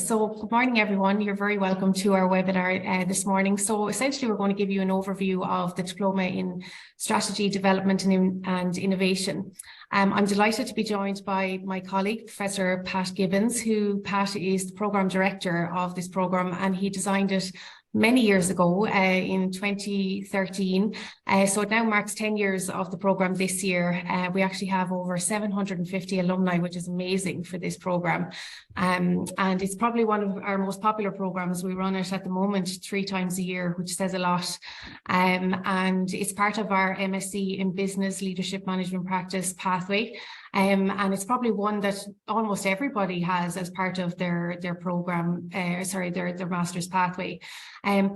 So good morning, everyone. You're very welcome to our webinar this morning. So essentially, we're going to give you an overview of the Diploma in Strategy, Development and Innovation. I'm delighted to be joined by my colleague, Professor Pat Gibbons, Pat is the Programme Director of this programme, and he designed it many years ago in 2013. So it now marks 10 years of the programme this year. We actually have over 750 alumni, which is amazing for this programme. And it's probably one of our most popular programmes. We run it at the moment 3 times a year, which says a lot. And it's part of our MSc in Business Leadership Management Practice pathway. And it's probably one that almost everybody has as part of their program, their master's pathway.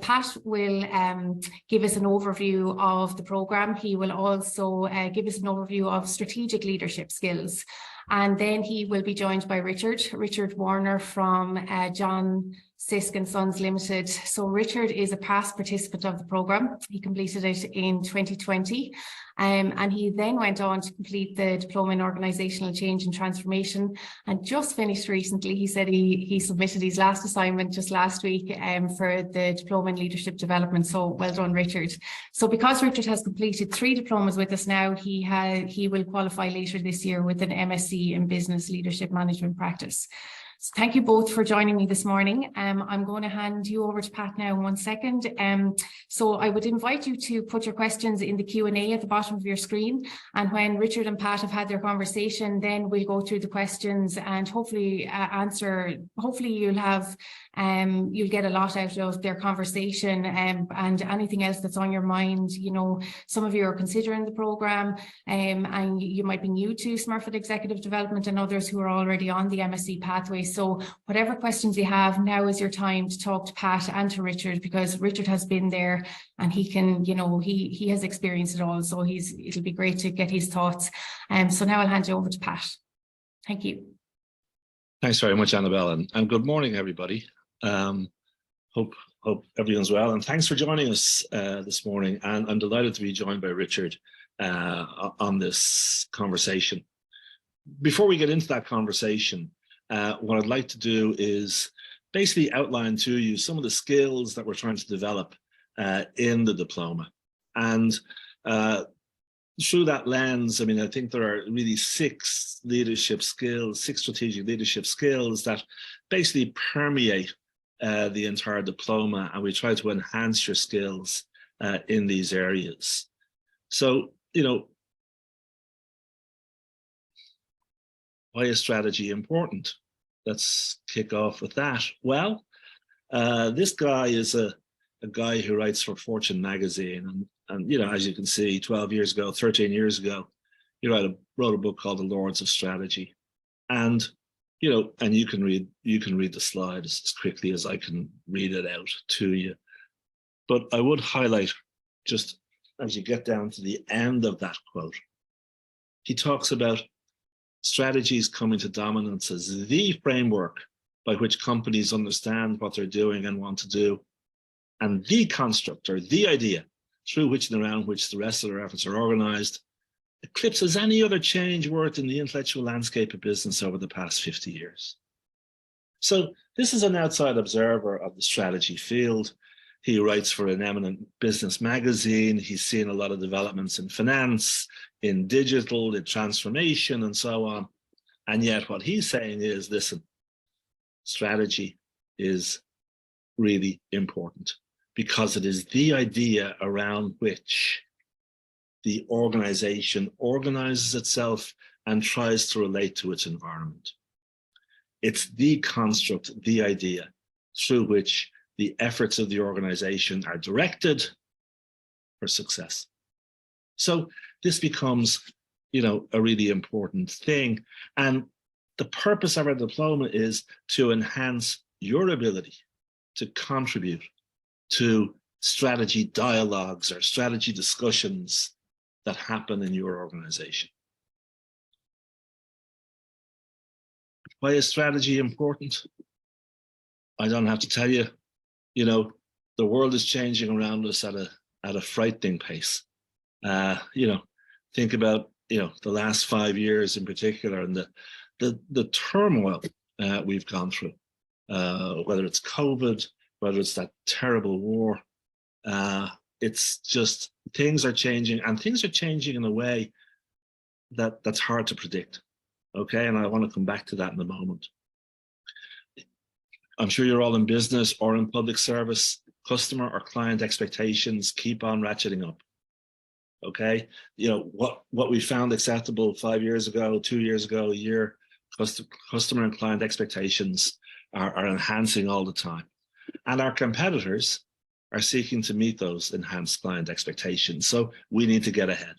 Pat will give us an overview of the program. He will also give us an overview of strategic leadership skills. And then he will be joined by Richard Warner from John Sisk Son Ltd. So Richard is a past participant of the programme. He completed it in 2020. And he then went on to complete the Diploma in Organisational Change and Transformation, and just finished recently. He said he submitted his last assignment just last week for the Diploma in Leadership Development. So well done, Richard. So because Richard has completed 3 diplomas with us now, he will qualify later this year with an MSc in Business Leadership Management Practice. So thank you both for joining me this morning. I'm going to hand you over to Pat now in 1 second. So I would invite you to put your questions in the Q&A at the bottom of your screen. And when Richard and Pat have had their conversation, then we'll go through the questions and hopefully hopefully you'll get a lot out of their conversation, and anything else that's on your mind. You know, some of you are considering the programme, and you might be new to Smurfit Executive Development, and others who are already on the MSc pathway. So whatever questions you have, now is your time to talk to Pat and to Richard, because Richard has been there and he can, you know, he has experienced it all. So it'll be great to get his thoughts. So now I'll hand you over to Pat. Thank you. Thanks very much, Annabelle, and good morning, everybody. Hope everyone's well, and thanks for joining us this morning. And I'm delighted to be joined by Richard on this conversation. Before we get into that conversation, what I'd like to do is basically outline to you some of the skills that we're trying to develop in the diploma. And through that lens, I mean, I think there are really 6 leadership skills, 6 strategic leadership skills that basically permeate the entire diploma, and we try to enhance your skills in these areas. So, you know, why is strategy important? Let's kick off with that. Well, this guy is a guy who writes for Fortune magazine, and you know, as you can see, 12 years ago, 13 years ago, he wrote a book called The Lords of Strategy. And you know, and you can read the slides as quickly as I can read it out to you. But I would highlight, just as you get down to the end of that quote, he talks about strategies coming to dominance as the framework by which companies understand what they're doing and want to do, and the construct or the idea through which and around which the rest of their efforts are organized, eclipses any other change worked in the intellectual landscape of business over the past 50 years. So this is an outside observer of the strategy field. He writes for an eminent business magazine. He's seen a lot of developments in finance, in digital, in transformation, and so on. And yet what he's saying is, listen, strategy is really important because it is the idea around which the organization organizes itself and tries to relate to its environment. It's the construct, the idea through which the efforts of the organization are directed for success. So this becomes, you know, a really important thing. And the purpose of our diploma is to enhance your ability to contribute to strategy dialogues or strategy discussions that happen in your organization. Why is strategy important? I don't have to tell you, you know, the world is changing around us at a frightening pace. You know, think about, you know, the last 5 years in particular, and the turmoil we've gone through. whether it's COVID, whether it's that terrible war. It's just things are changing, and things are changing in a way that's hard to predict. Okay, and I want to come back to that in a moment. I'm sure you're all in business or in public service. Customer or client expectations keep on ratcheting up. Okay, you know what we found acceptable 5 years ago, 2 years ago, a year, customer and client expectations are enhancing all the time, and our competitors are seeking to meet those enhanced client expectations. So we need to get ahead.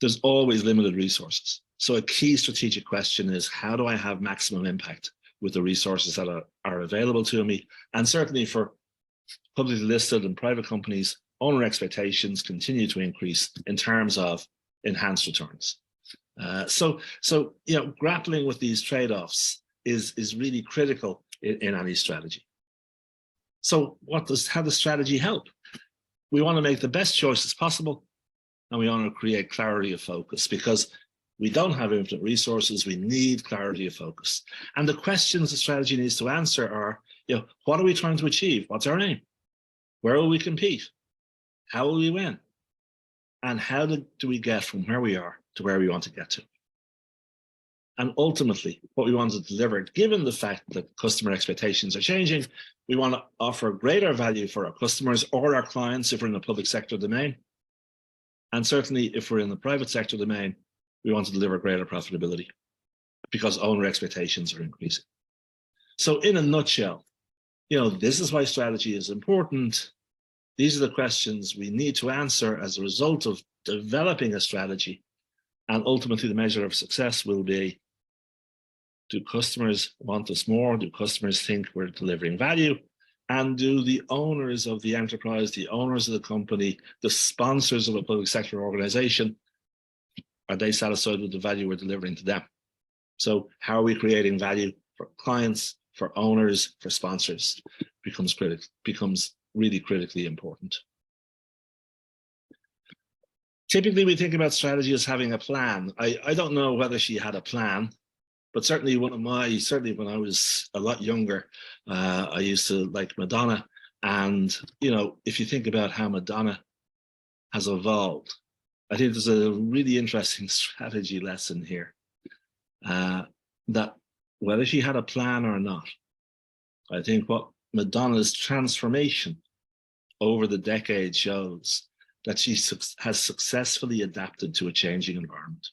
There's always limited resources. So a key strategic question is, how do I have maximum impact with the resources that are available to me? And certainly for publicly listed and private companies, owner expectations continue to increase in terms of enhanced returns. So you know, grappling with these trade-offs is really critical in any strategy. So how does strategy help? We want to make the best choices possible, and we want to create clarity of focus, because we don't have infinite resources. We need clarity of focus. And the questions the strategy needs to answer are, you know, what are we trying to achieve? What's our aim? Where will we compete? How will we win? And how do we get from where we are to where we want to get to? And ultimately, what we want to deliver, given the fact that customer expectations are changing, we want to offer greater value for our customers or our clients if we're in the public sector domain. And certainly if we're in the private sector domain, we want to deliver greater profitability because owner expectations are increasing. So in a nutshell, you know, this is why strategy is important. These are the questions we need to answer as a result of developing a strategy. And ultimately the measure of success will be, do customers want us more? Do customers think we're delivering value? And do the owners of the enterprise, the owners of the company, the sponsors of a public sector organization, are they satisfied with the value we're delivering to them? So how are we creating value for clients, for owners, for sponsors? Becomes really critically important. Typically, we think about strategy as having a plan. I don't know whether she had a plan, but certainly when I was a lot younger, I used to like Madonna. And, you know, if you think about how Madonna has evolved, I think there's a really interesting strategy lesson here, that whether she had a plan or not, I think what Madonna's transformation over the decade shows that she has successfully adapted to a changing environment.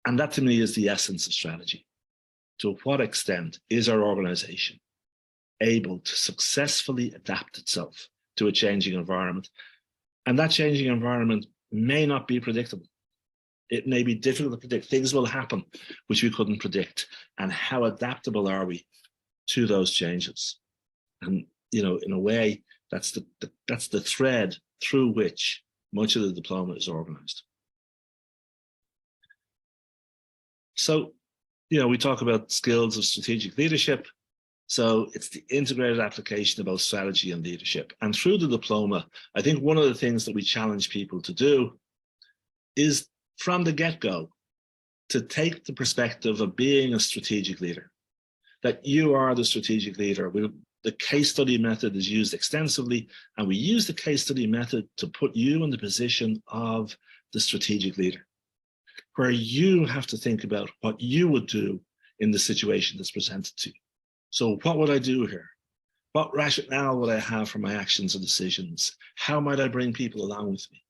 And that to me is the essence of strategy. To what extent is our organization able to successfully adapt itself to a changing environment? And that changing environment may not be predictable. It may be difficult to predict. Things will happen which we couldn't predict. And how adaptable are we to those changes? And, you know, in a way, that's the thread through which much of the diploma is organized. So, you know, we talk about skills of strategic leadership. So it's the integrated application of both strategy and leadership. And through the diploma, I think one of the things that we challenge people to do is from the get-go to take the perspective of being a strategic leader, that you are the strategic leader. The case study method is used extensively, and we use the case study method to put you in the position of the strategic leader, where you have to think about what you would do in the situation that's presented to you. So what would I do here? What rationale would I have for my actions and decisions? How might I bring people along with me?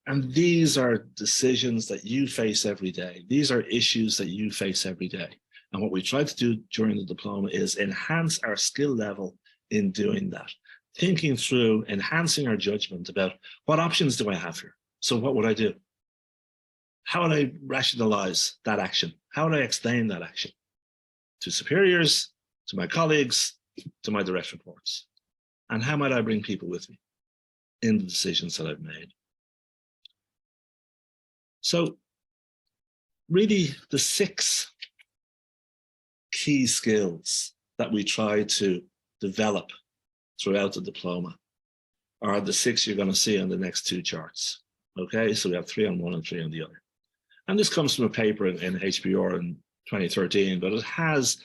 And these are decisions that you face every day. These are issues that you face every day. And what we try to do during the diploma is enhance our skill level in doing that, thinking through, enhancing our judgment about what options do I have here? So what would I do? How would I rationalize that action? How would I explain that action to superiors, to my colleagues, to my direct reports? And how might I bring people with me in the decisions that I've made? So really the 6 key skills that we try to develop throughout the diploma are the 6 you're going to see on the next 2 charts. Okay, so we have 3 on one and 3 on the other. And this comes from a paper in HBR in 2013, but it has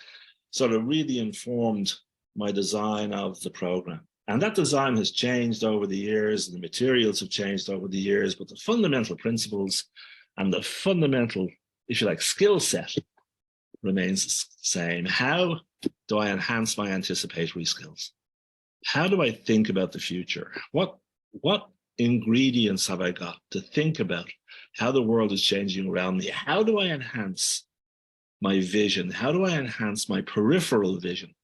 sort of really informed my design of the program. And that design has changed over the years, and the materials have changed over the years, but the fundamental principles and the fundamental, if you like, skill set remains the same. How do I enhance my anticipatory skills? How do I think about the future? What ingredients have I got to think about how the world is changing around me? How do I enhance my vision? How do I enhance my peripheral vision?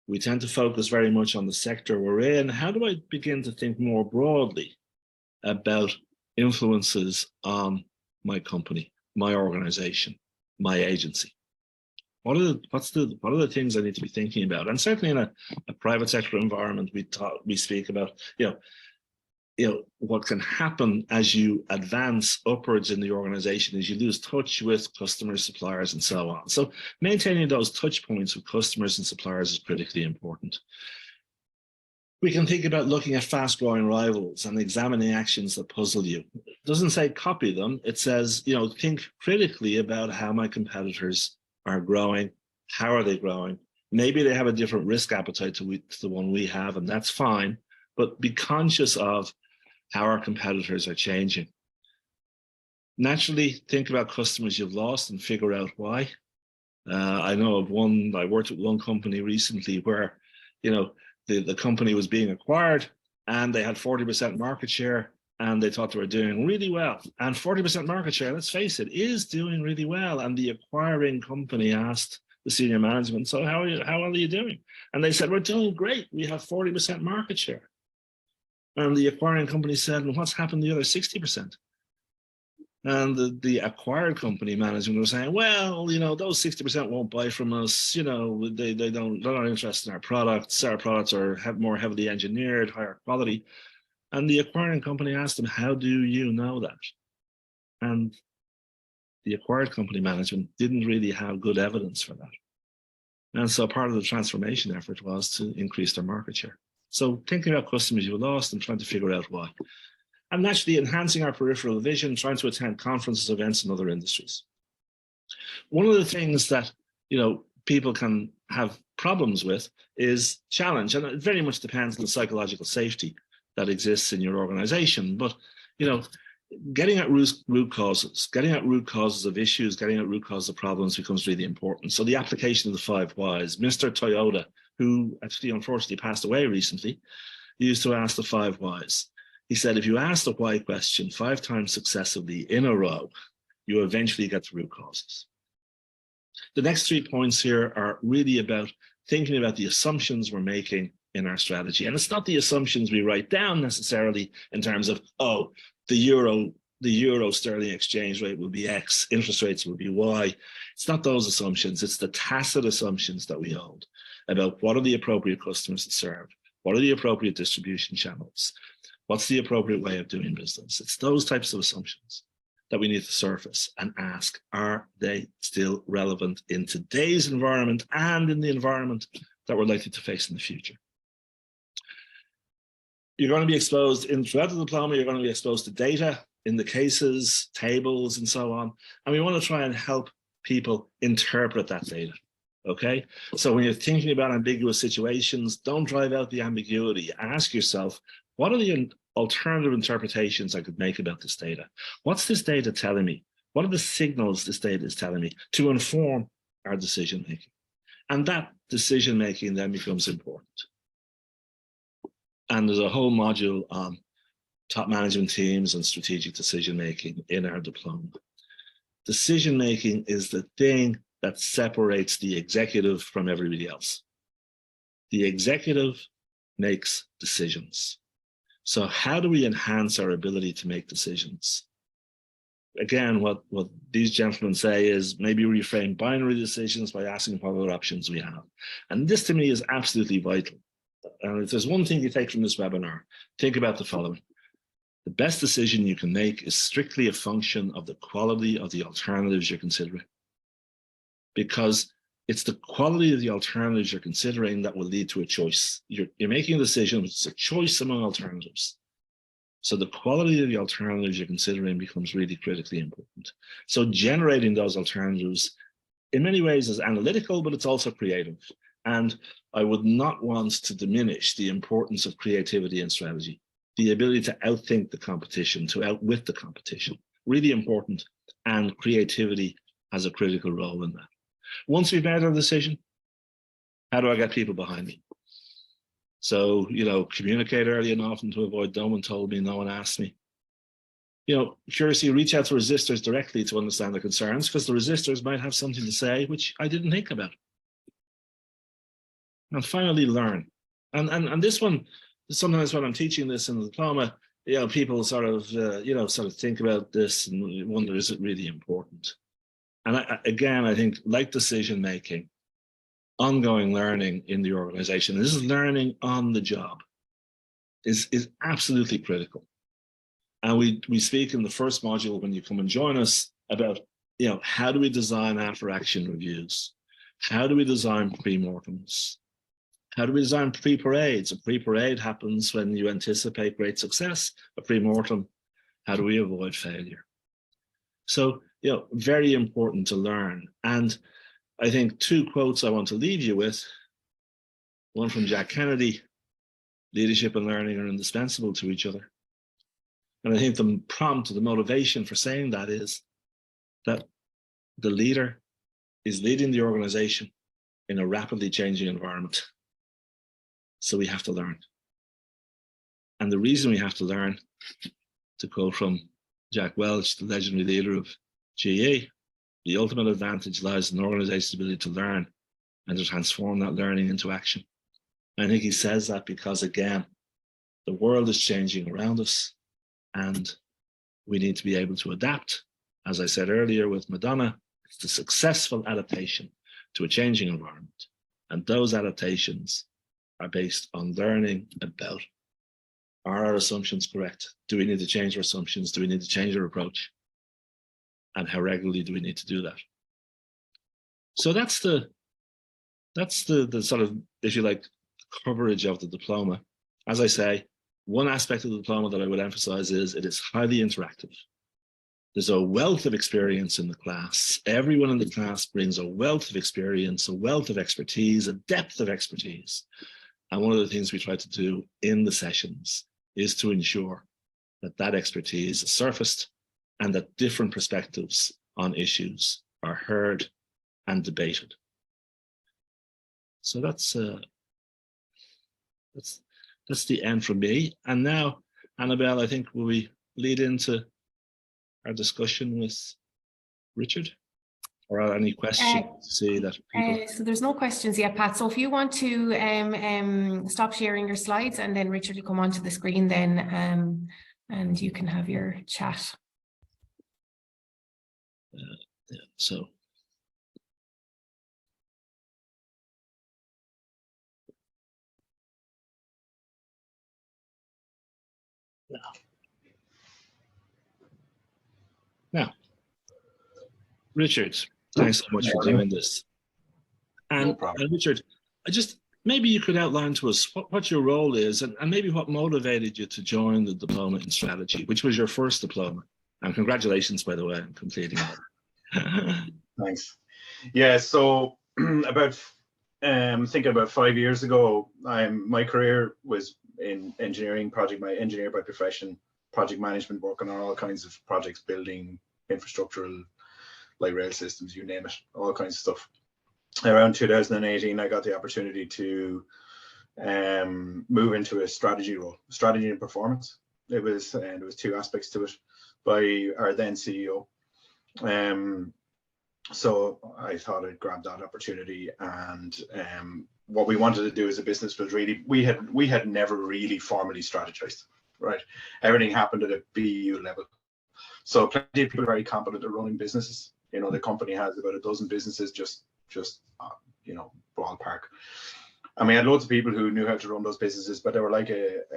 We tend to focus very much on the sector we're in. How do I begin to think more broadly about influences on my company, my organization, my agency? What are the things I need to be thinking about? And certainly in a private sector environment, we speak about, what can happen as you advance upwards in the organization is you lose touch with customers, suppliers, and so on. So maintaining those touch points with customers and suppliers is critically important. We can think about looking at fast-growing rivals and examining actions that puzzle you. It doesn't say copy them. It says, think critically about how my competitors are growing. How are they growing? Maybe they have a different risk appetite to the one we have, and that's fine. But be conscious of how our competitors are changing. Naturally, think about customers you've lost and figure out why. I know of one, I worked with one company recently where, the company was being acquired and they had 40% market share and they thought they were doing really well. And 40% market share, let's face it, is doing really well. And the acquiring company asked the senior management, so how well are you doing? And they said, we're doing great. We have 40% market share. And the acquiring company said, well, what's happened to the other 60%? And the acquired company management was saying, well, those 60% won't buy from us. They're not interested in our products. Our products are more heavily engineered, higher quality. And the acquiring company asked them, how do you know that? And the acquired company management didn't really have good evidence for that. And so part of the transformation effort was to increase their market share. So thinking about customers you lost and trying to figure out why. And naturally enhancing our peripheral vision, trying to attend conferences, events, and other industries. One of the things that, people can have problems with is challenge. And it very much depends on the psychological safety that exists in your organization. But, getting at root causes of issues, getting at root causes of problems becomes really important. So the application of the 5 whys. Mr. Toyota, who actually unfortunately passed away recently, used to ask the 5 whys. He said, if you ask the why question 5 times successively in a row, you eventually get to root causes. The next 3 points here are really about thinking about the assumptions we're making in our strategy. And it's not the assumptions we write down necessarily in terms of, the euro sterling exchange rate will be X, interest rates will be Y. It's not those assumptions. It's the tacit assumptions that we hold about what are the appropriate customers to serve, what are the appropriate distribution channels, what's the appropriate way of doing business. It's those types of assumptions that we need to surface and ask, are they still relevant in today's environment and in the environment that we're likely to face in the future? You're going to be exposed throughout the diploma, you're going to be exposed to data in the cases, tables, and so on. And we want to try and help people interpret that data, okay? So when you're thinking about ambiguous situations, don't drive out the ambiguity. Ask yourself, what are the alternative interpretations I could make about this data? What's this data telling me? What are the signals this data is telling me to inform our decision-making? And that decision-making then becomes important. And there's a whole module on top management teams and strategic decision-making in our diploma. Decision-making is the thing that separates the executive from everybody else. The executive makes decisions. So how do we enhance our ability to make decisions? Again, what these gentlemen say is maybe reframe binary decisions by asking what other options we have. And this to me is absolutely vital. And if there's one thing you take from this webinar, think about the following. The best decision you can make is strictly a function of the quality of the alternatives you're considering. Because it's the quality of the alternatives you're considering that will lead to a choice. You're making a decision, it's a choice among alternatives. So the quality of the alternatives you're considering becomes really critically important. So generating those alternatives in many ways is analytical, but it's also creative. And I would not want to diminish the importance of creativity and strategy, the ability to outthink the competition, to outwit the competition, really important. And creativity has a critical role in that. Once we've made our decision, how do I get people behind me? So, communicate early and often to avoid no one told me, no one asked me. Curiously, reach out to resistors directly to understand their concerns, because the resistors might have something to say which I didn't think about. And finally, learn. And this one, sometimes when I'm teaching this in the diploma, people sort of think about this and wonder, is it really important? And I think, like decision making, ongoing learning in the organization, this is learning on the job, is absolutely critical. And we speak in the first module when you come and join us about, how do we design after action reviews? How do we design pre-mortems? How do we design pre-parades? A pre-parade happens when you anticipate great success. A pre-mortem, how do we avoid failure? So, very important to learn. And I think 2 quotes I want to leave you with. One from Jack Kennedy: leadership and learning are indispensable to each other. And I think the prompt, the motivation for saying that is that the leader is leading the organization in a rapidly changing environment. So we have to learn. And the reason we have to learn, to quote from Jack Welch, the legendary leader of GE, the ultimate advantage lies in an organization's ability to learn and to transform that learning into action. And I think he says that because, again, the world is changing around us, and we need to be able to adapt. As I said earlier with Madonna, it's the successful adaptation to a changing environment. And those adaptations are based on learning about, are our assumptions correct? Do we need to change our assumptions? Do we need to change our approach? And how regularly do we need to do that? So that's the sort of, if you like, coverage of the diploma. As I say, one aspect of the diploma that I would emphasize is it is highly interactive. There's a wealth of experience in the class. Everyone in the class brings a wealth of experience, a wealth of expertise, a depth of expertise. And one of the things we try to do in the sessions is to ensure that that expertise is surfaced and that different perspectives on issues are heard and debated. So that's the end from me. And now, Annabelle, I think will we lead into our discussion with Richard? Or are any questions to see that people... So there's no questions yet, Pat. So if you want to stop sharing your slides, and then Richard will come onto the screen then, and you can have your chat. Yeah, so... Now, Richard, thanks so much for doing this. And, Richard, maybe you could outline to us what your role is and maybe what motivated you to join the Diploma in Strategy, which was your first diploma. And congratulations, by the way, on completing it. Thanks. Yeah, so thinking about 5 years ago, my career was in engineering, engineer by profession, project management, working on all kinds of projects, building infrastructural, light rail systems, you name it, all kinds of stuff. Around 2018, I got the opportunity to move into a strategy role, strategy and performance. There was 2 aspects to it by our then CEO. So I thought I'd grab that opportunity, and what we wanted to do as a business was really, we had never really formally strategized, right? Everything happened at a BU level. So plenty of people are very competent at running businesses. You know, the company has about a dozen businesses, just you know, ballpark. And we had loads of people who knew how to run those businesses, but they were like a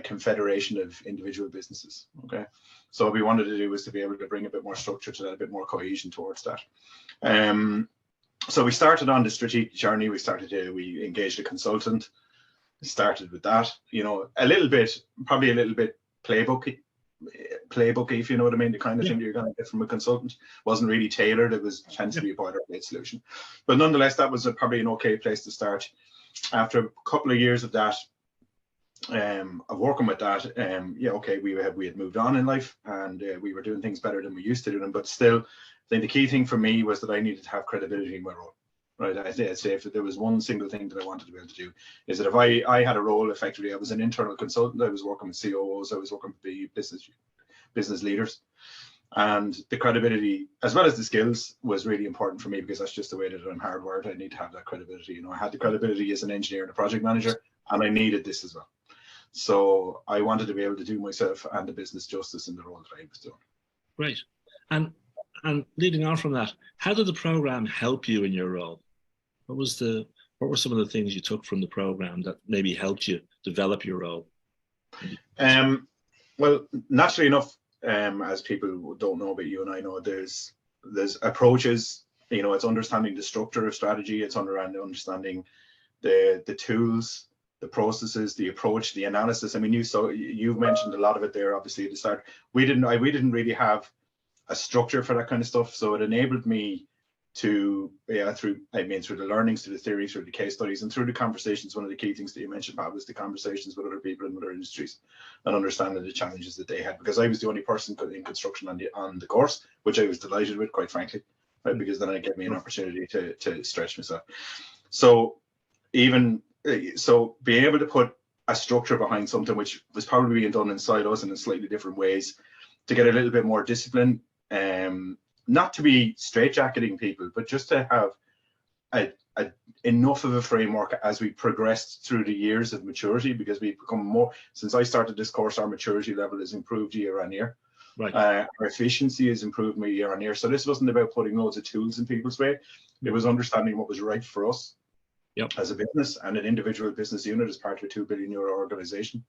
confederation of individual businesses. Okay, so what we wanted to do was to be able to bring a bit more structure to that, a bit more cohesion towards that. So we started on the strategic journey. We engaged a consultant, started with that, you know, probably a little bit playbooky, playbook, if you know what I mean, the kind of thing that you're going to get from a consultant. Wasn't really tailored. It was tends to be a boilerplate solution. But nonetheless, that was probably an okay place to start. After a couple of years of that, of working with that, we had moved on in life, and we were doing things better than we used to do them. But still, I think the key thing for me was that I needed to have credibility in my role. Right, I'd say if there was one single thing that I wanted to be able to do, is that if I had a role, effectively, I was an internal consultant. I was working with COOs, I was working with the business leaders, and the credibility as well as the skills was really important for me, because that's just the way that I'm hardwired. I need to have that credibility. You know, I had the credibility as an engineer and a project manager, and I needed this as well. So I wanted to be able to do myself and the business justice in the role that I was doing. Right, and leading on from that, how did the program help you in your role? What were some of the things you took from the program that maybe helped you develop your role? Well, naturally enough, as people don't know, but you and I know, there's approaches. You know, it's understanding the structure of strategy. It's understanding the tools, the processes, the approach, the analysis. I mean, you've mentioned a lot of it there. Obviously, at the start, we didn't really have a structure for that kind of stuff. So it enabled me to, through the learnings, through the theory, through the case studies, and through the conversations. One of the key things that you mentioned, Pat, was the conversations with other people in other industries and understanding the challenges that they had, because I was the only person in construction on the course, which I was delighted with, quite frankly, right? Because then it gave me an opportunity to stretch myself. So being able to put a structure behind something which was probably being done in silos and in slightly different ways, to get a little bit more discipline, not to be straitjacketing people, but just to have enough of a framework as we progressed through the years of maturity, because we've become more, since I started this course, our maturity level has improved year on year. Right. Our efficiency has improved year on year. So this wasn't about putting loads of tools in people's way. It was understanding what was right for us as a business and an individual business unit as part of a €2 billion organization.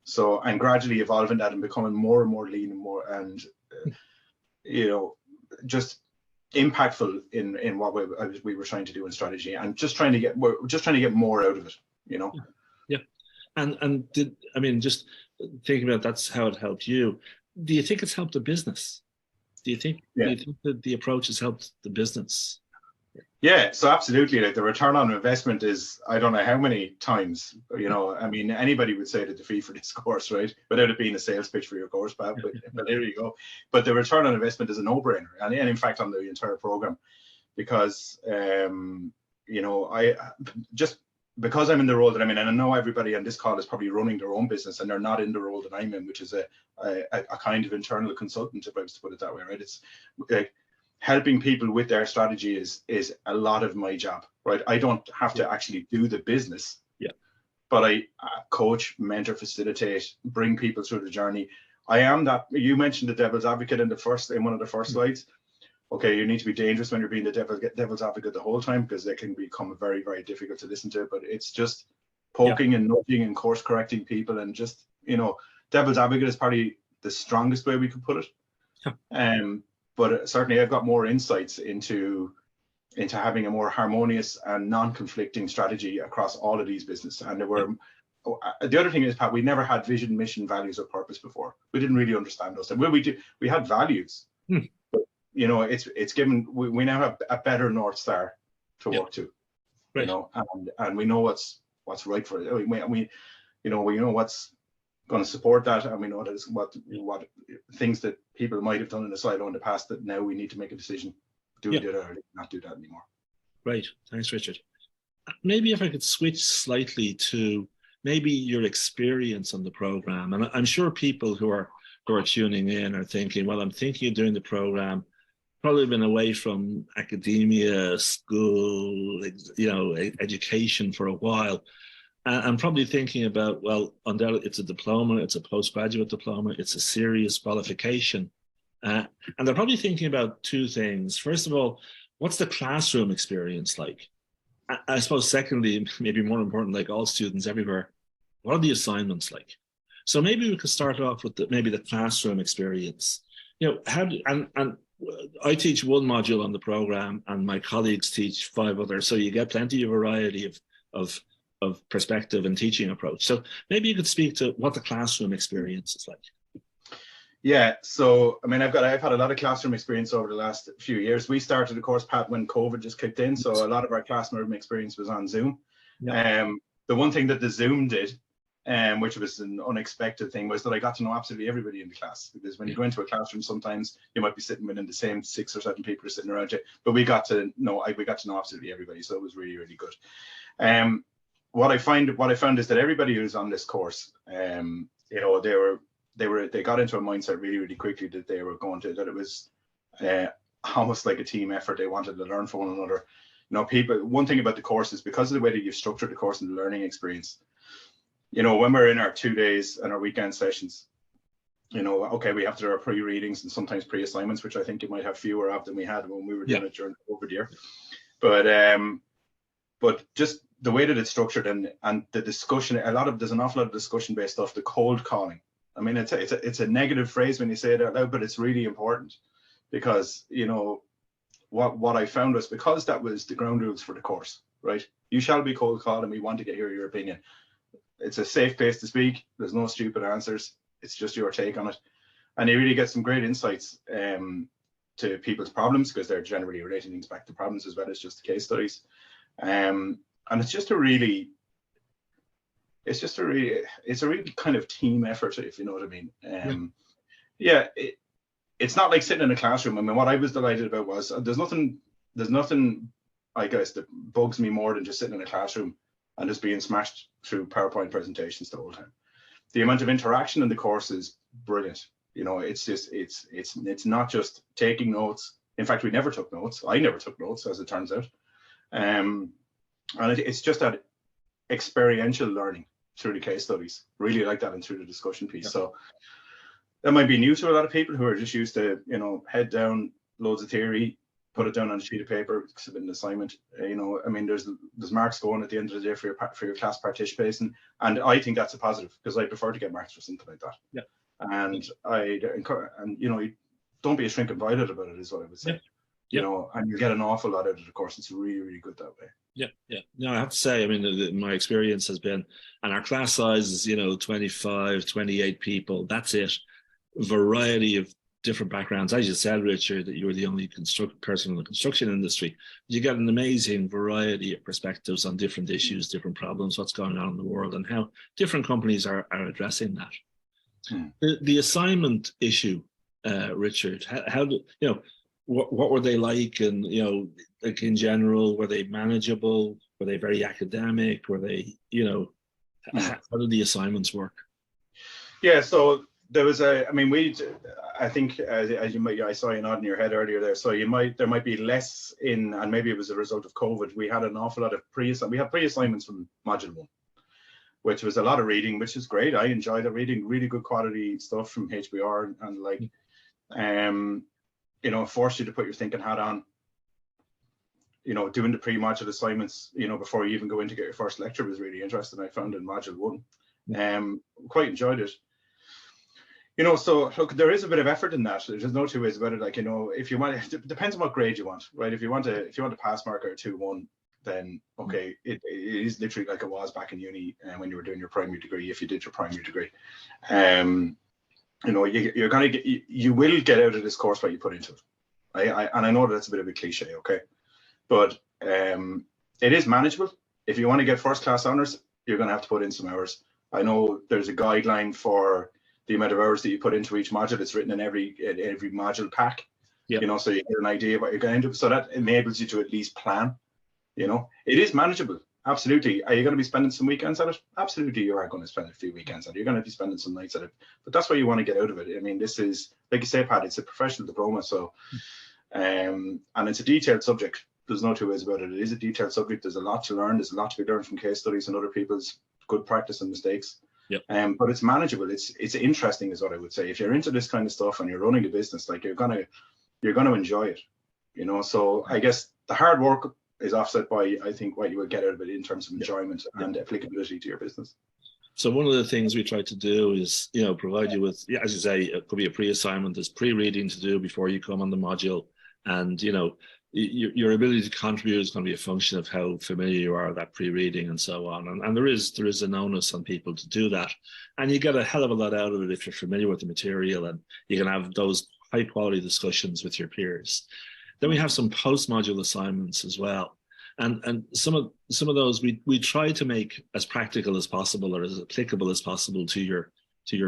So, and gradually evolving that and becoming more and more lean and more, and just impactful in what we were trying to do in strategy, and just trying to get more out of it, you know. And just thinking about that's how it helped you. Do you think it's helped the business? Do you think that the approach has helped the business? Yeah, so absolutely. Like, the return on investment is, I don't know how many times, you know, I mean, anybody would say that the fee for this course, right, without it being a sales pitch for your course, but there you go. But the return on investment is a no-brainer, and in fact on the entire program, because because I'm in the role that I'm in, and I know everybody on this call is probably running their own business and they're not in the role that I'm in, which is a kind of internal consultant, if I was to put it that way, right? It's like, helping people with their strategy is a lot of my job, right? I don't have to actually do the business, but I coach, mentor, facilitate, bring people through the journey. I am that. You mentioned the devil's advocate in one of the first slides. Okay, you need to be dangerous when you're being the devil's advocate the whole time, because they can become very, very difficult to listen to. But it's just poking and nudging and course correcting people, and just, you know, devil's advocate is probably the strongest way we could put it. But certainly I've got more insights into having a more harmonious and non-conflicting strategy across all of these businesses. And the other thing is, Pat, we never had vision, mission, values, or purpose before. We didn't really understand those. And we had values, but, you know, it's given, we now have a better North Star to work to, you know, and we know what's right for it. We know what's going to support that, and we know that what things that people might have done in a silo in the past that now we need to make a decision: do we do that or not do that anymore? Right. Thanks, Richard. Maybe if I could switch slightly to maybe your experience on the program, and I'm sure people who are tuning in are thinking, well, I'm thinking of doing the program, probably been away from academia, school, education for a while. I'm probably thinking about, well, undoubtedly it's a diploma, it's a postgraduate diploma, it's a serious qualification. And they're probably thinking about two things. First of all, what's the classroom experience like? I suppose secondly, maybe more important, like all students everywhere, what are the assignments like? So maybe we could start off with maybe the classroom experience. You know, and I teach one module on the program and my colleagues teach 5 others. So you get plenty of variety of perspective and teaching approach. So maybe you could speak to what the classroom experience is like. Yeah, so I mean, I've had a lot of classroom experience over the last few years. We started the course, Pat, when COVID just kicked in, so a lot of our classroom experience was on Zoom. Yeah. The one thing that the Zoom did, which was an unexpected thing, was that I got to know absolutely everybody in the class. Because when you go into a classroom, sometimes you might be sitting within the same 6 or 7 people sitting around you, but we got to know absolutely everybody, so it was really, really good. What I found is that everybody who's on this course, you know, they got into a mindset really, really quickly that that it was almost like a team effort. They wanted to learn from one another. You know, one thing about the course is because of the way that you've structured the course and the learning experience, you know, when we're in our 2 days and our weekend sessions, you know, okay, we have to do our pre-readings and sometimes pre-assignments, which I think you might have fewer of than we had when we were doing it during the COVID year. But just the way that it's structured and the discussion, there's an awful lot of discussion based off the cold calling. I mean, it's a negative phrase when you say it out loud, but it's really important because, you know, what I found was, because that was the ground rules for the course, right? You shall be cold called and we want to hear your opinion. It's a safe place to speak. There's no stupid answers. It's just your take on it. And you really get some great insights to people's problems, because they're generally relating things back to problems as well as just the case studies. And it's a really kind of team effort, if you know what I mean. It's not like sitting in a classroom. I mean, what I was delighted about was there's nothing, I guess, that bugs me more than just sitting in a classroom and just being smashed through PowerPoint presentations the whole time. The amount of interaction in the course is brilliant. You know, it's not just taking notes. In fact, we never took notes. I never took notes, as it turns out. And it's just that experiential learning through the case studies. Really like that, and through the discussion piece. Yeah. So that might be new to a lot of people who are just used to, you know, head down, loads of theory, put it down on a sheet of paper, submit an assignment. You know, I mean, there's marks going at the end of the day for your class participation, and I think that's a positive, because I prefer to get marks for something like that. Yeah. And you know, don't be a shrinking violet about it, is what I would say. Yeah. You know, and you get an awful lot out of the course. It's really, really good that way. Yeah. No, I have to say, I mean, my experience has been, and our class size is, you know, 25, 28 people. That's it. Variety of different backgrounds. As you said, Richard, that you were the only person in the construction industry. You get an amazing variety of perspectives on different issues, different problems, what's going on in the world, and how different companies are addressing that. The assignment issue, Richard, how do you know? What were they like? And, you know, like in general, were they manageable? Were they very academic? Were they, you know, how did the assignments work? Yeah, so there was I think as you might, I saw you nodding your head earlier there. So there might be less in, and maybe it was a result of COVID. We had an awful lot of pre-assignments from Module 1, which was a lot of reading, which is great. I enjoyed the reading, really good quality stuff from HBR, and like, you know, forced you to put your thinking hat on, you know, doing the pre-module assignments, you know, before you even go in to get your first lecture was really interesting. I found in Module 1. Quite enjoyed it. You know, so look, there is a bit of effort in that. There's no two ways about it. Like, you know, if you want, it depends on what grade you want, right? If you want a pass mark or a 2-1, then okay, it is literally like it was back in uni when you were doing your primary degree, if you did your primary degree. You know, you will get out of this course what you put into it. And I know that's a bit of a cliche, okay, but it is manageable. If you want to get first class honors, you're going to have to put in some hours. I know there's a guideline for the amount of hours that you put into each module. It's written in every module pack. Yep. You know, so you get an idea of what you're going to do. So that enables you to at least plan. You know, it is manageable. Absolutely. Are you going to be spending some weekends at it? Absolutely, you are going to spend a few weekends at it. You're going to be spending some nights at it. But that's what you want to get out of it. I mean, this is, like you say, Pat, it's a professional diploma. So, and it's a detailed subject. There's no two ways about it. It is a detailed subject. There's a lot to learn. There's a lot to be learned from case studies and other people's good practice and mistakes. Yep. But it's manageable. It's interesting, is what I would say. If you're into this kind of stuff and you're running a business, like you're gonna enjoy it. You know, so I guess the hard work is offset by, I think, what you will get out of it in terms of enjoyment and applicability to your business. So one of the things we try to do is, you know, provide you with, as you say, it could be a pre-assignment, there's pre-reading to do before you come on the module, and, you know, your ability to contribute is going to be a function of how familiar you are with that pre-reading and so on. And there is an onus on people to do that. And you get a hell of a lot out of it if you're familiar with the material, and you can have those high quality discussions with your peers. Then we have some post-module assignments as well. And some of those we try to make as practical as possible or as applicable as possible to your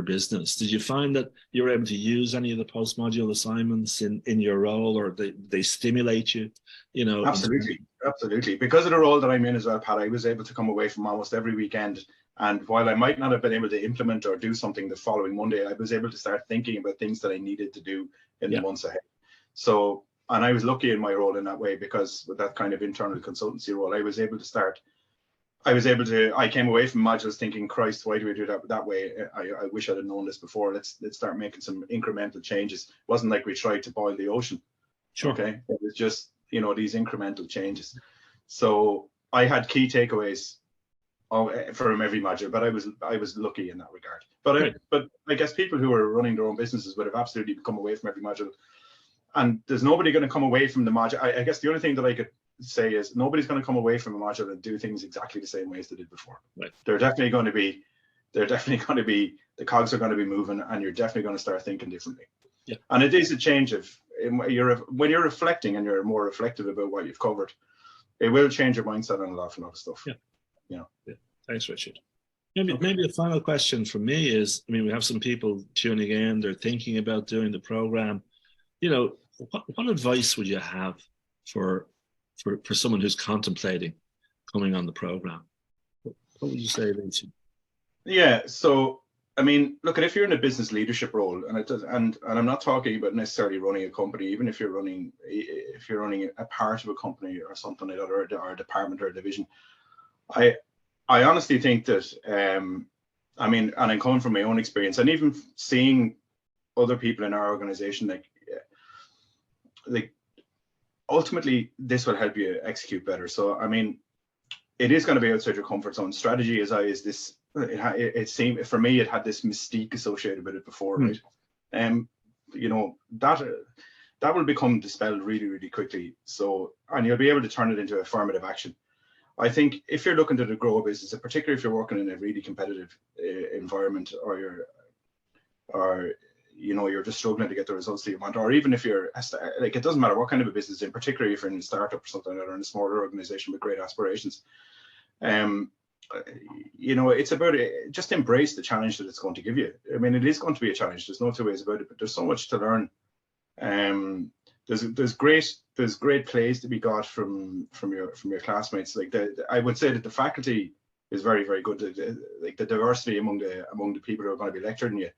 business. Did you find that you were able to use any of the post-module assignments in your role, or they stimulate you? Absolutely. Because of the role that I'm in as well, Pat, I was able to come away from almost every weekend. And while I might not have been able to implement or do something the following Monday, I was able to start thinking about things that I needed to do in the months ahead. So, and I was lucky in my role in that way, because with that kind of internal consultancy role, I came away from modules thinking, Christ, why do we do that way? I wish I'd have known this before. Let's start making some incremental changes. It wasn't like we tried to boil the ocean. Sure. Okay. It was just, these incremental changes. So I had key takeaways from every module, but I was lucky in that regard. But I guess people who are running their own businesses would have absolutely come away from every module. And there's nobody going to come away from the module. I guess the only thing that I could say is nobody's going to come away from a module and do things exactly the same way as they did before. Right. They're definitely going to be the cogs are going to be moving, and you're definitely going to start thinking differently. Yeah. And it is a change of when you're reflecting and you're more reflective about what you've covered, it will change your mindset on a lot of stuff. Yeah. Thanks, Richard. Maybe a final question from me is, we have some people tuning in, they're thinking about doing the program. What advice would you have for someone who's contemplating coming on the program? What would you say, Vincent? Yeah, so look, if you're in a business leadership role, and I'm not talking about necessarily running a company, even if you're running a part of a company or something like that, or a department or a division, I honestly think that and I'm coming from my own experience, and even seeing other people in our organization, like ultimately this will help you execute better. So it is going to be outside your comfort zone. Strategy is this. It seemed, for me, it had this mystique associated with it before, right? That will become dispelled really, really quickly. So, and you'll be able to turn it into affirmative action. I think if you're looking to grow a business, and particularly if you're working in a really competitive environment, or you're just struggling to get the results that you want, or even if you're it doesn't matter what kind of a business, in particular if you're in a startup or something like that, or in a smaller organization with great aspirations, it's about just embrace the challenge that it's going to give you. It is going to be a challenge. There's no two ways about it, but there's so much to learn. There's great plays to be got from your classmates. I would say that the faculty is very, very good. The diversity among the people who are going to be lecturing you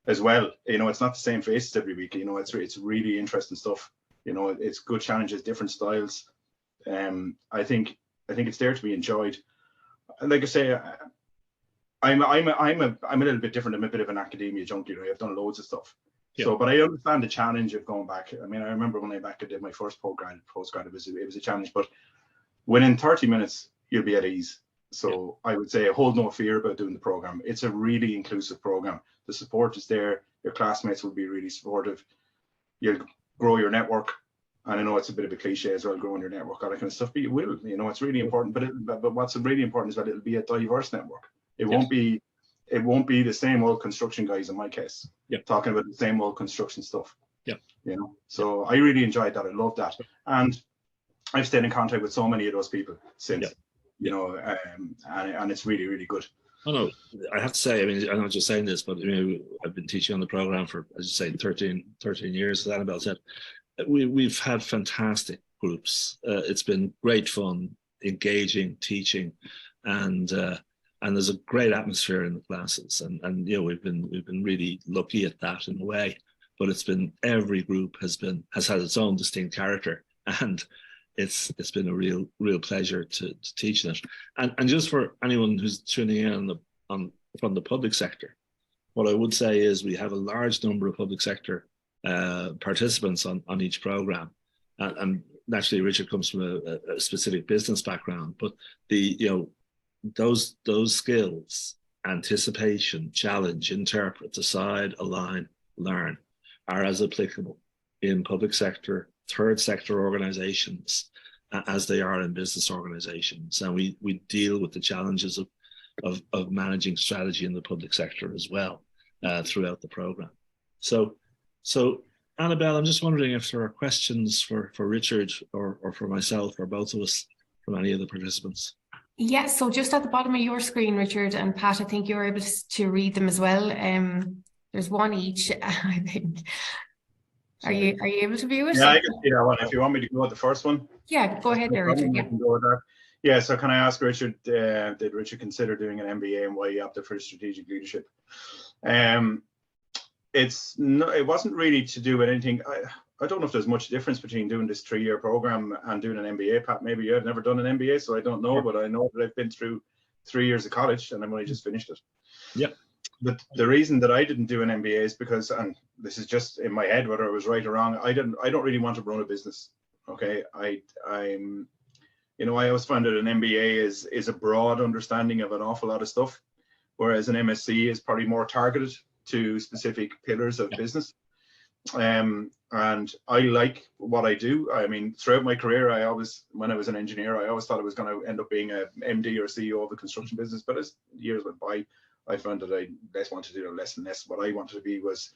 as well. It's not the same faces every week. It's really interesting stuff. It's good challenges, different styles. I think it's there to be enjoyed. Like I say, I'm a little bit different. I'm a bit of an academia junkie. I've done loads of stuff. Yeah. So, but I understand the challenge of going back. I remember when I did my first postgrad, it was a challenge. But within 30 minutes, you'll be at ease. So I would say hold no fear about doing the program. It's a really inclusive program. The support is there. Your classmates will be really supportive. You'll grow your network. And I know it's a bit of a cliche as well, growing your network, all that kind of stuff, but you will, it's really important. But what's really important is that it'll be a diverse network. It won't be the same old construction guys in my case, talking about the same old construction stuff. So I really enjoyed that. I loved that. And I've stayed in contact with so many of those people since, and it's really, really good. Oh, no, I have to say, I'm not just saying this, but I've been teaching on the program for, as you say, 13 years, as Annabelle said. We've had fantastic groups. It's been great fun, engaging, teaching, and there's a great atmosphere in the classes. And we've been really lucky at that in a way. But it's been, every group has had its own distinct character, and it's been a real pleasure to teach it. And just for anyone who's tuning in from the public sector, what I would say is we have a large number of public sector participants on each program, and naturally Richard comes from a specific business background, but those skills, anticipation, challenge, interpret, decide, align, learn, are as applicable in public sector third sector organizations as they are in business organizations. And we deal with the challenges of managing strategy in the public sector as well throughout the program. So Annabelle, I'm just wondering if there are questions for Richard or for myself or both of us from any of the participants. Yeah, so just at the bottom of your screen, Richard and Pat, I think you're able to read them as well. There's one each, I think. Are you able to view it? Yeah, I can see that one. If you want me to go with the first one. Yeah, go ahead there, Richard. I can go with that. Yeah, so can I ask Richard, did Richard consider doing an MBA and why he opted for strategic leadership? It wasn't really to do with anything. I don't know if there's much difference between doing this 3-year program and doing an MBA. Pat, maybe you have never done an MBA, so I don't know, but I know that I've been through 3 years of college and I've only just finished it. Yeah. But the reason that I didn't do an MBA is because, and this is just in my head, whether it was right or wrong, I don't really want to run a business. Okay. I always find that an MBA is a broad understanding of an awful lot of stuff, whereas an MSc is probably more targeted to specific pillars of business. And I like what I do. I mean, throughout my career, when I was an engineer, I always thought I was going to end up being a MD or CEO of a construction business. But as years went by, I found that I less wanted to do less and less. What I wanted to be was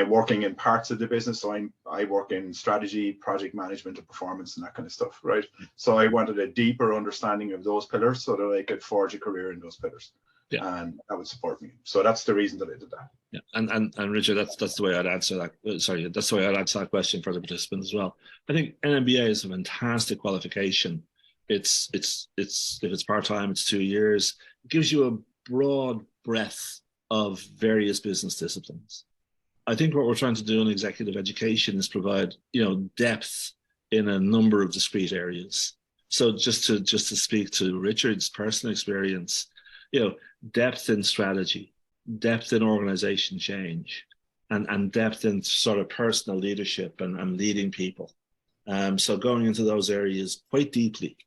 working in parts of the business. So I work in strategy, project management, and performance, and that kind of stuff, right? So I wanted a deeper understanding of those pillars so that I could forge a career in those pillars. Yeah. And that would support me. So that's the reason that I did that. Yeah, and Richard, that's the way I'd answer that. Sorry, that's the way I'd answer that question for the participants as well. I think an MBA is a fantastic qualification. It's if it's part-time, it's 2 years. It gives you a broad breadth of various business disciplines. I think what we're trying to do in executive education is provide, depth in a number of discrete areas. So just to speak to Richard's personal experience, depth in strategy, depth in organization change, and depth in sort of personal leadership and leading people. So going into those areas quite deeply.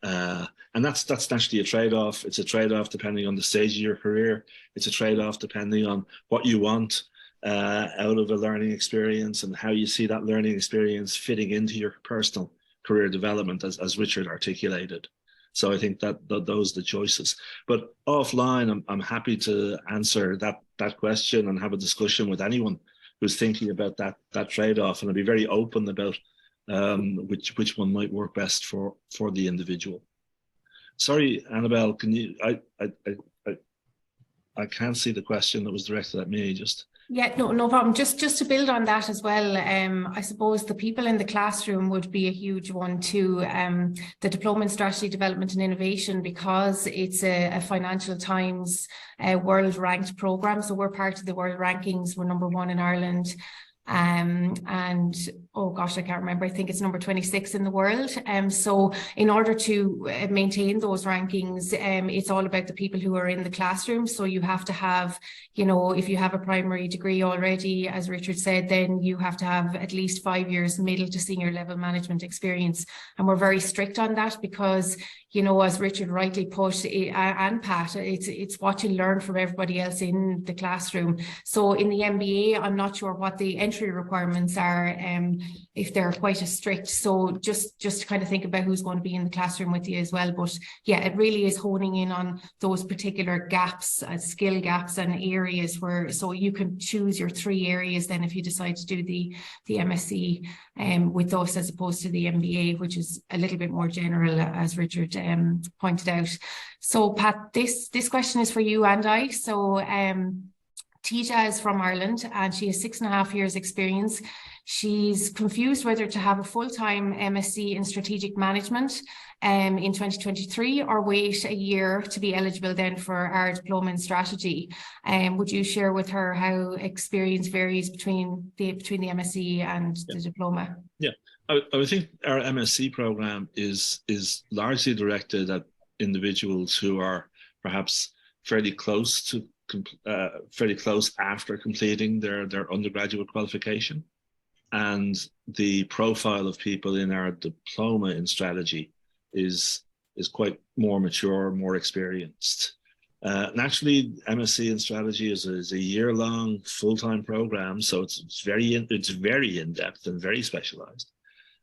And that's naturally a trade-off. It's a trade-off depending on the stage of your career. It's a trade-off depending on what you want out of a learning experience and how you see that learning experience fitting into your personal career development, as Richard articulated. So I think that those are the choices. But offline, I'm happy to answer that question and have a discussion with anyone who's thinking about that trade-off, and I'll be very open about which one might work best for the individual. Sorry, Annabelle, can you? I can't see the question that was directed at me. Just. Yeah, no problem. Just to build on that as well, I suppose the people in the classroom would be a huge one too. The Diploma in Strategy Development and Innovation, because it's a Financial Times world ranked program. So we're part of the world rankings. We're #1 in Ireland. And oh gosh, I can't remember. I think it's number 26 in the world. So in order to maintain those rankings, it's all about the people who are in the classroom. So you have to have, if you have a primary degree already, as Richard said, then you have to have at least 5 years middle to senior level management experience. And we're very strict on that because, as Richard rightly put, and Pat, it's what you learn from everybody else in the classroom. So in the MBA, I'm not sure what the entry requirements are, if they're quite as strict. So just to kind of think about who's going to be in the classroom with you as well. But yeah, it really is honing in on those particular gaps, skill gaps and areas so you can choose your 3 areas then if you decide to do the MSc with us, as opposed to the MBA, which is a little bit more general, as Richard pointed out. So Pat, this question is for you and I. So Tisha is from Ireland and she has 6.5 years experience. She's confused whether to have a full-time MSc in strategic management in 2023 or wait a year to be eligible then for our diploma in strategy. Would you share with her how experience varies between the MSc and the diploma? Yeah, I would think our MSc program is largely directed at individuals who are perhaps fairly close after completing their undergraduate qualification, and the profile of people in our diploma in strategy is quite more mature, more experienced. Naturally, MSc in strategy is a year-long full-time program, so it's very in depth and very specialized.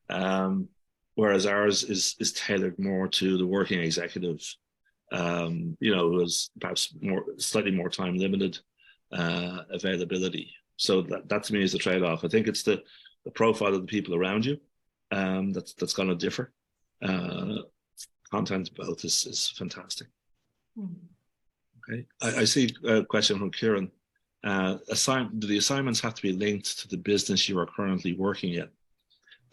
Whereas ours is tailored more to the working executive, who is perhaps slightly more time limited availability. So that to me is the trade-off. I think it's the profile of the people around you that's going to differ. Content both is fantastic. Okay, I see a question from Kieran. Do the assignments have to be linked to the business you are currently working in?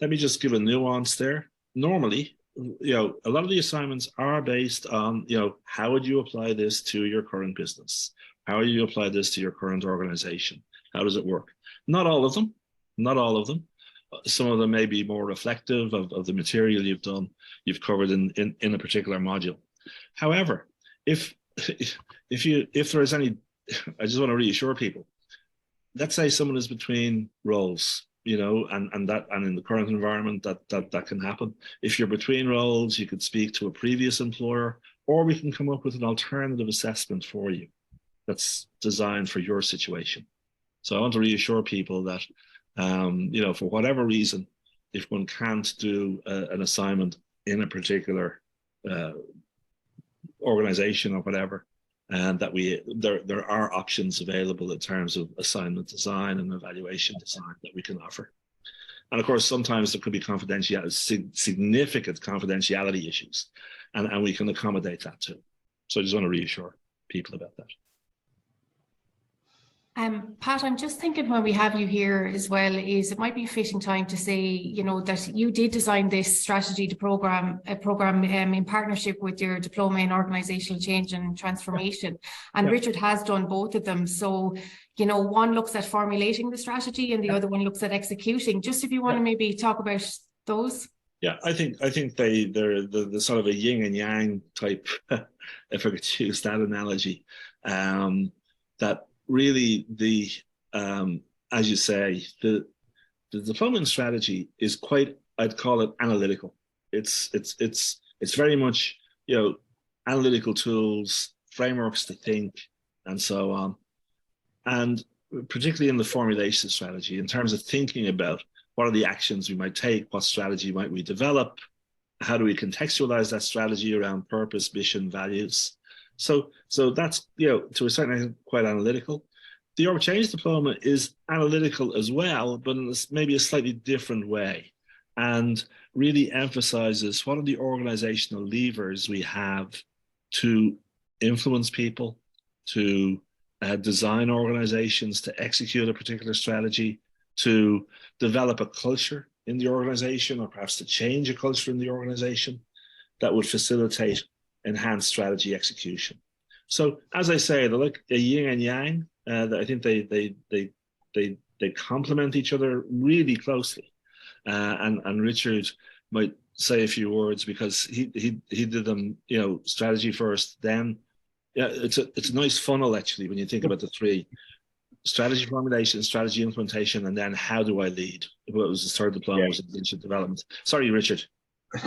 Let me just give a nuance there. Normally, a lot of the assignments are based on, how would you apply this to your current business? How would you apply this to your current organization? How does it work? Not all of them. Some of them may be more reflective of the material you've covered in a particular module. However, if there is any, I just want to reassure people, let's say someone is between roles, and in the current environment that can happen. If you're between roles, you could speak to a previous employer, or we can come up with an alternative assessment for you that's designed for your situation. So I want to reassure people that, for whatever reason, if one can't do an assignment in a particular organization or whatever, and that there are options available in terms of assignment design and evaluation design that we can offer. And of course, sometimes there could be significant confidentiality issues, and we can accommodate that too. So I just want to reassure people about that. Pat, I'm just thinking when we have you here as well, it might be a fitting time to say, that you did design this strategy to program in partnership with your diploma in organizational change and transformation. And Richard has done both of them. So, one looks at formulating the strategy and the other one looks at executing. Just if you want to maybe talk about those. Yeah, I think they're the sort of a yin and yang type, if I could use that analogy, that really as you say, the diploma in strategy is quite, I'd call it analytical. It's very much, analytical tools, frameworks to think, and so on. And particularly in the formulation strategy, in terms of thinking about what are the actions we might take, what strategy might we develop, how do we contextualize that strategy around purpose, mission, values. So that's, to a certain extent, quite analytical. The Org Change Diploma is analytical as well, but in maybe a slightly different way, and really emphasizes what are the organizational levers we have to influence people, to design organizations, to execute a particular strategy, to develop a culture in the organization, or perhaps to change a culture in the organization that would facilitate enhanced strategy execution. So, as I say, they're like a yin and yang. I think they complement each other really closely. And Richard might say a few words because he did them, strategy first, then it's a nice funnel actually when you think about the three: strategy formulation, strategy implementation, and then how do I lead? What was his third diploma? Was leadership development. Sorry, Richard.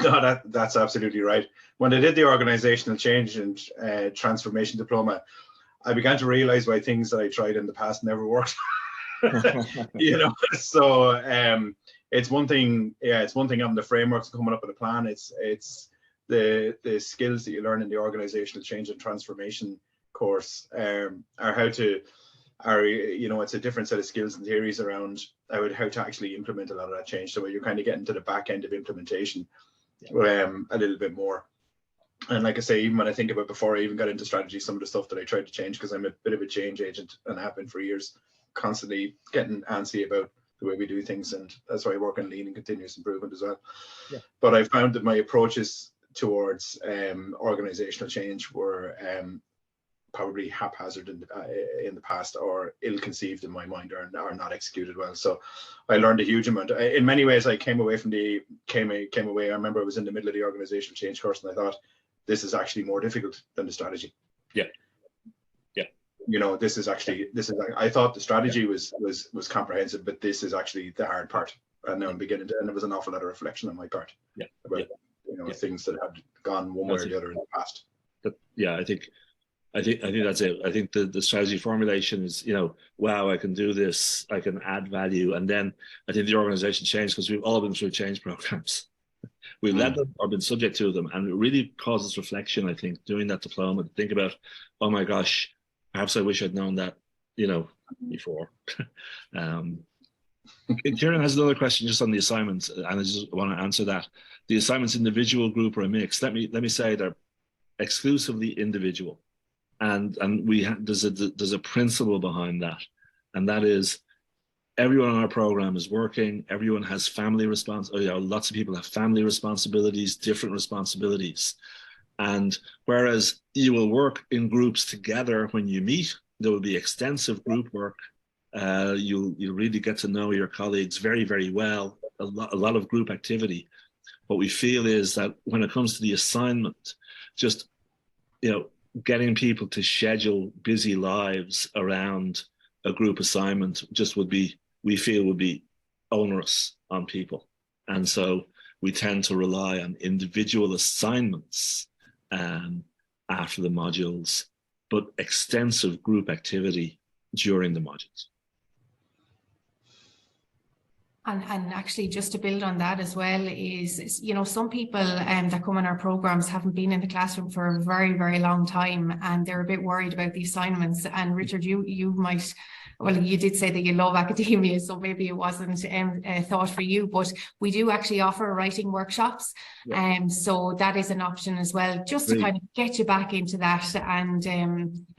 No, that's absolutely right. When I did the organizational change and transformation diploma, I began to realize why things that I tried in the past never worked. So it's one thing. Yeah, it's one thing having the frameworks, coming up with a plan. It's the skills that you learn in the organizational change and transformation course are how to. It's a different set of skills and theories around how to actually implement a lot of that change. So you're kind of getting to the back end of implementation a little bit more. And like I say, even when I think about before I even got into strategy, some of the stuff that I tried to change, because I'm a bit of a change agent and have been for years, constantly getting antsy about the way we do things. And that's why I work on lean and continuous improvement as well. Yeah. But I found that my approaches towards organizational change were probably haphazard in the past, or ill-conceived in my mind, or not executed well. So I learned a huge amount. In many ways, I came away. I remember I was in the middle of the organizational change course, and I thought, this is actually more difficult than the strategy. Yeah. I thought the strategy was comprehensive, but this is actually the hard part. And now I'm beginning to, and there was an awful lot of reflection on my part about things that had gone one way or the other in the past. I think I think that's it. I think the strategy formulation is, wow, I can do this, I can add value. And then I think the organization changed because we've all been through change programs. We've led them or been subject to them. And it really causes reflection, I think, doing that diploma, to think about, oh my gosh, perhaps I wish I'd known that, before. Kieran has another question just on the assignments, and I just want to answer that. The assignments, individual, group, or a mix. Let me say they're exclusively individual. And there's a principle behind that, and that is everyone on our program is working. Everyone has family lots of people have family responsibilities, different responsibilities, and whereas you will work in groups together when you meet, there will be extensive group work. You'll really get to know your colleagues very, very well. A lot of group activity. What we feel is that when it comes to the assignment, just getting people to schedule busy lives around a group assignment we feel would be onerous on people. And so we tend to rely on individual assignments after the modules, but extensive group activity during the modules. And actually, just to build on that as well, is some people that come in our programs haven't been in the classroom for a very, very long time, and they're a bit worried about the assignments. And Richard, you might, well, you did say that you love academia, so maybe it wasn't a thought for you, but we do actually offer writing workshops. So that is an option as well, just to kind of get you back into that, and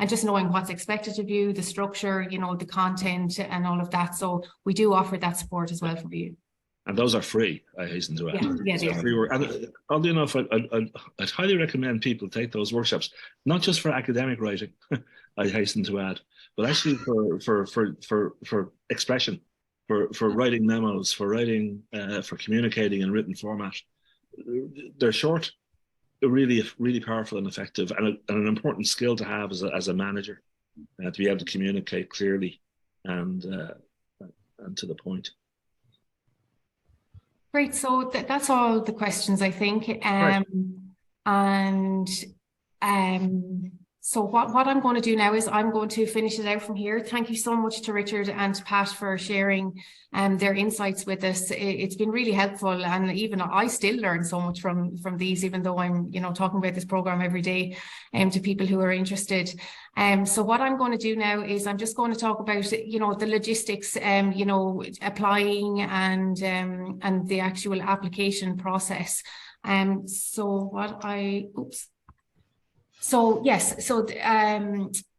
just knowing what's expected of you, the structure, the content and all of that. So we do offer that support as well for you. And those are free, I hasten to add. Yeah, free work. And oddly enough, I'd highly recommend people take those workshops, not just for academic writing, I hasten to add, but actually for expression, for writing memos, for writing, for communicating in written format. They're short, really, really powerful and effective, and an important skill to have as a manager, to be able to communicate clearly and to the point. Great. So that's all the questions, I think. So what I'm going to do now is I'm going to finish it out from here. Thank you so much to Richard and to Pat for sharing their insights with us. It's been really helpful, and even I still learn so much from these, even though I'm talking about this program every day to people who are interested. So what I'm going to do now is I'm just going to talk about the logistics, applying and the actual application process.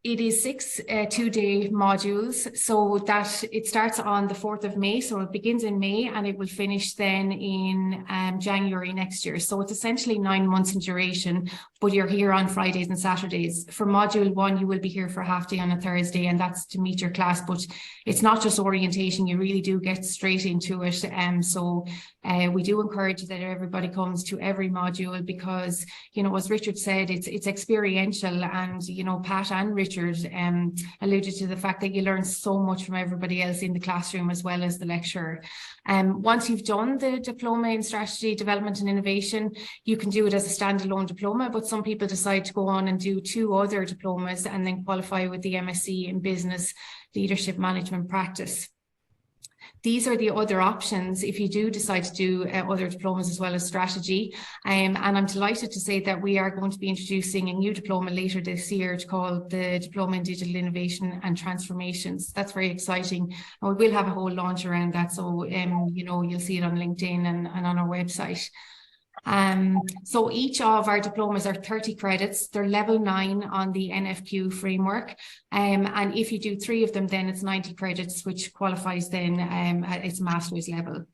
It is 6 two-day modules, so that it starts on the 4th of May. So it begins in May and it will finish then in January next year. So it's essentially 9 months in duration, but you're here on Fridays and Saturdays. For module 1, you will be here for a half day on a Thursday, and that's to meet your class, but it's not just orientation, you really do get straight into it. So we do encourage that everybody comes to every module because, as Richard said, it's experiential, and, Pat and Richard alluded to the fact that you learn so much from everybody else in the classroom as well as the lecturer. Once you've done the diploma in strategy, development and innovation, you can do it as a standalone diploma, but some people decide to go on and do 2 other diplomas and then qualify with the MSc in business, leadership, management, practice. These are the other options if you do decide to do other diplomas as well as strategy. And I'm delighted to say that we are going to be introducing a new diploma later this year called the Diploma in Digital Innovation and Transformations. That's very exciting. And we will have a whole launch around that. So, you'll see it on LinkedIn and on our website. So each of our diplomas are 30 credits. They're level 9 on the NFQ framework. And if you do 3 of them, then it's 90 credits, which qualifies then at its master's level.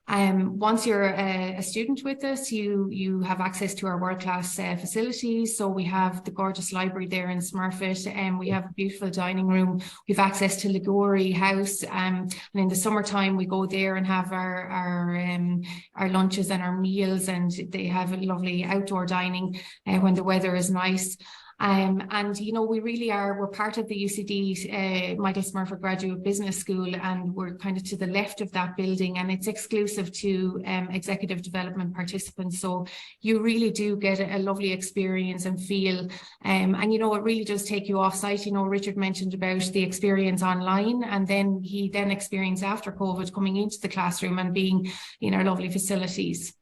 Once you're a student with us, you have access to our world-class facilities. So we have the gorgeous library there in Smurfit, and we have a beautiful dining room. We have access to Liguri House, and in the summertime we go there and have our lunches and our meals, and they have a lovely outdoor dining when the weather is nice. And, you know, we really are, we're part of the UCD Michael Smurford Graduate Business School, and we're kind of to the left of that building, and it's exclusive to executive development participants. So you really do get a lovely experience and feel, and, you know, it really does take you off site. You know, Richard mentioned about the experience online, and then he then experienced after COVID coming into the classroom and being in our lovely facilities.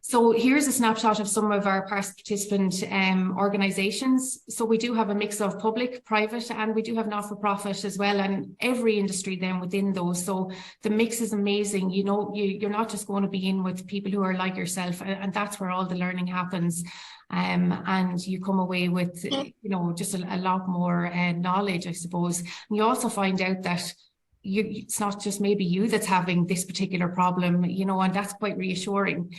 So here's a snapshot of some of our past participant organisations. So we do have a mix of public, private, and we do have not-for-profit as well, and every industry then within those. So the mix is amazing. You know, you're not just going to be in with people who are like yourself, and that's where all the learning happens. And you come away with, you know, just a lot more knowledge, I suppose. And you also find out that it's not just maybe you that's having this particular problem, you know, and that's quite reassuring.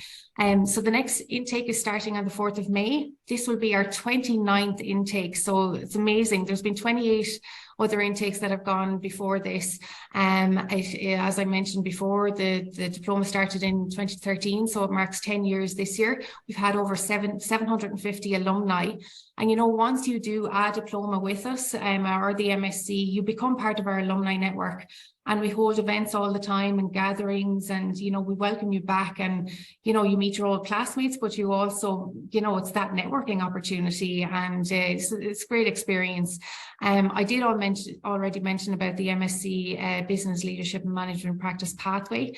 So the next intake is starting on the 4th of May. This will be our 29th intake. So it's amazing. There's been 28 other intakes that have gone before this. As I mentioned before, the diploma started in 2013, so it marks 10 years this year. We've had over 750 alumni. And, you know, once you do a diploma with us or the MSc, you become part of our alumni network. And we hold events all the time and gatherings, and, you know, we welcome you back, and, you know, you meet your old classmates, but you also, you know, it's that networking opportunity, and it's a great experience. I did already mention about the MSc Business Leadership and Management Practice pathway.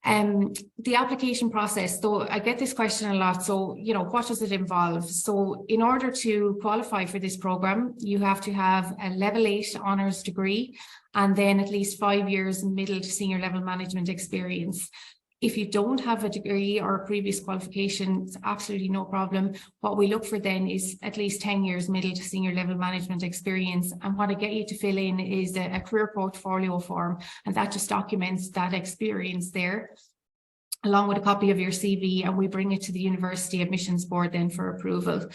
The application process, though, I get this question a lot. So, you know, what does it involve? So in order to qualify for this program, you have to have a level 8 honours degree, and then at least 5 years middle to senior level management experience. If you don't have a degree or a previous qualification, it's absolutely no problem. What we look for then is at least 10 years middle to senior level management experience. And what I get you to fill in is a career portfolio form, and that just documents that experience there, along with a copy of your CV, and we bring it to the University Admissions Board then for approval.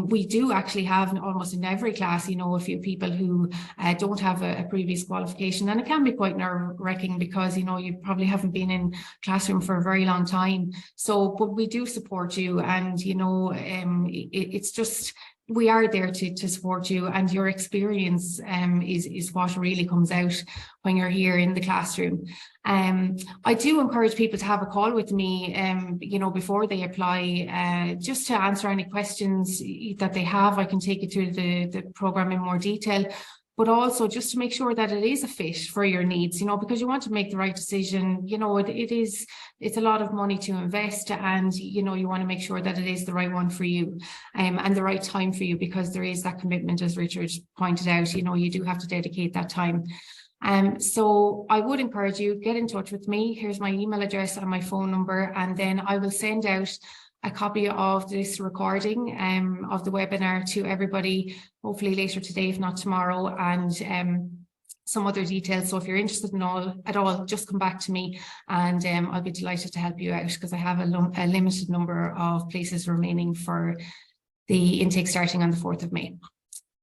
We do actually have almost in every class, you know, a few people who don't have a previous qualification, and it can be quite nerve-wracking because, you know, you probably haven't been in classroom for a very long time. So, but we do support you, and, you know, it's just, we are there to support you, and your experience is what really comes out when you're here in the classroom. I do encourage people to have a call with me, you know, before they apply, just to answer any questions that they have. I can take you through the program in more detail, but also just to make sure that it is a fit for your needs, you know, because you want to make the right decision. You know, it's a lot of money to invest, and, you know, you want to make sure that it is the right one for you, and the right time for you, because there is that commitment, as Richard pointed out. You know, you do have to dedicate that time. So I would encourage you, get in touch with me. Here's my email address and my phone number, and then I will send out a copy of this recording of the webinar to everybody, hopefully later today, if not tomorrow, and some other details. So if you're interested in at all, just come back to me, and I'll be delighted to help you out, because I have a limited number of places remaining for the intake starting on the 4th of May.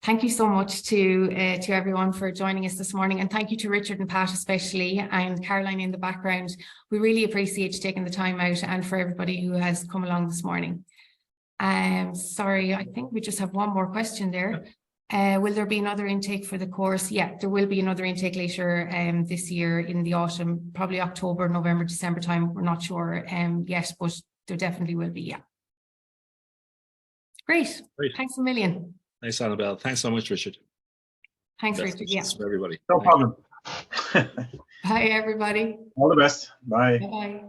Thank you so much to everyone for joining us this morning, and thank you to Richard and Pat especially, and Caroline in the background. We really appreciate you taking the time out, and for everybody who has come along this morning. Sorry, I think we just have one more question there. Will there be another intake for the course? Yeah, there will be another intake later this year in the autumn, probably October, November, December time. We're not sure yet, but there definitely will be, yeah. Great. Thanks a million. Thanks, Annabelle. Thanks so much, Richard. Thanks, Richard. Yeah. For everybody. No problem. Bye, everybody. All the best. Bye. Bye.